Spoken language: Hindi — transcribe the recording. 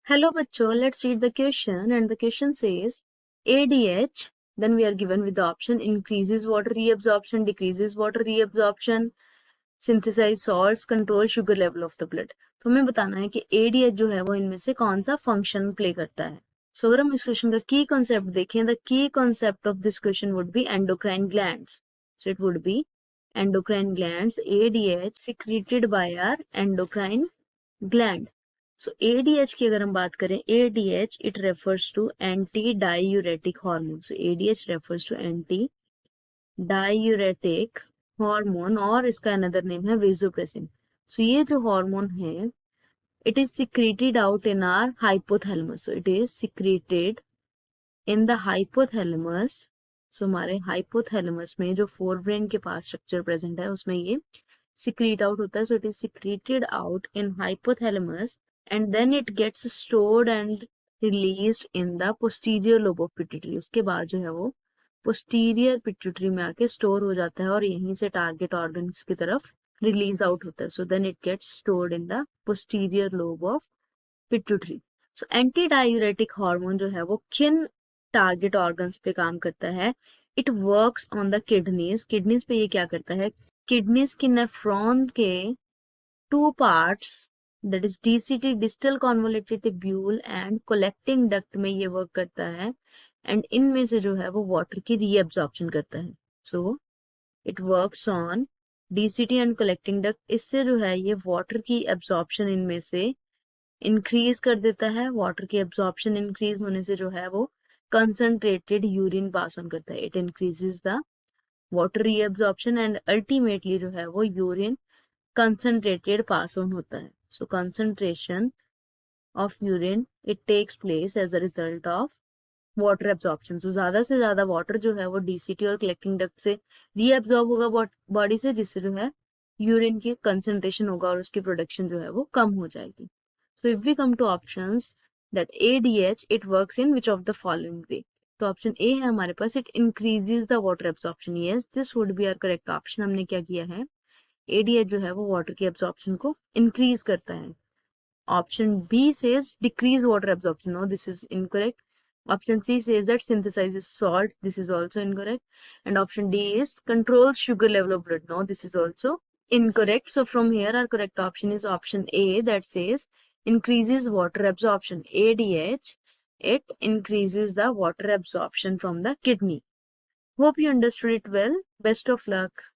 Hello bachcho, let's read the question, and the question says ADH, then we are given with the option increases water reabsorption, decreases water reabsorption, synthesize salts, control sugar level of the blood। तो हमें बताना है कि ADH जो है वो इनमें से कौन सा फंक्शन प्ले करता है। सो अगर हम इस क्वेश्चन का की कॉन्सेप्ट देखें, the key concept of this question would be endocrine glands. So it would be endocrine glands, ADH secreted by our endocrine gland। So ADH की अगर हम बात करें, ADH it refers to anti diuretic hormone. So ADH refers to anti diuretic hormone, और इसका अनदर नेम है वेसोप्रेसिन। सो ये जो हार्मोन है, it is secreted out in our hypothalamus. So it is secreted in the hypothalamus. सो हमारे हाइपोथैलेमस में जो फोर ब्रेन के पास स्ट्रक्चर प्रेजेंट है, उसमें ये सिक्रीट आउट होता है। सो it is secreted out in hypothalamus and then it gets stored and released in the posterior lobe of pituitary। उसके बाद जो है वो posterior pituitary में आके स्टोर हो जाता है और यहीं से टारगेट ऑर्गन्स की तरफ रिलीज आउट होता है। So then it gets stored in the posterior lobe of pituitary। So anti diuretic hormone जो है वो किन टारगेट ऑर्गन्स पे काम करता है? It works on the kidneys. Kidneys पे ये क्या करता है? किडनीज की नेफ्रॉन के two parts, that is DCT distal convoluted tubule and collecting duct में ये वर्क करता है, एंड इनमें से जो है वो वाटर की रीअब्जॉर्प्शन करता है। So it works on DCT and collecting duct. इससे जो है ये वाटर की एब्जॉर्प्शन इनमें से इंक्रीज कर देता है। वाटर की एब्जॉर्प्शन इंक्रीज होने से जो है वो कंसंट्रेटेड यूरिन पास ऑन करता है। It increases the water reabsorption and ultimately जो है वो यूरिन concentrated pass on होता है। So concentration of urine it takes place as a result of water absorption। So ज्यादा से ज्यादा वाटर जो है वो DCT और कलेक्टिंग डक्ट से रीअब्जॉर्ब होगा बॉडी से, जिससे जो है यूरिन की कंसंट्रेशन होगा और उसकी प्रोडक्शन जो है वो कम हो जाएगी। So if we come to options, that ADH it works in which of the following way? तो ऑप्शन ए है हमारे पास, it increases the water absorption. Yes, this would be our correct option. हमने क्या किया है, ADH जो है वो वाटर की एब्जॉर्प्शन को इंक्रीज करता है। Option B says decrease water absorption, no this is incorrect. Option C says that synthesizes salt, this is also incorrect, and option D is controls sugar level of blood, no this is also incorrect। So from here our correct option is option A, that says increases water absorption। ADH it increases the water absorption from the kidney। Hope you understood it well. Best of luck.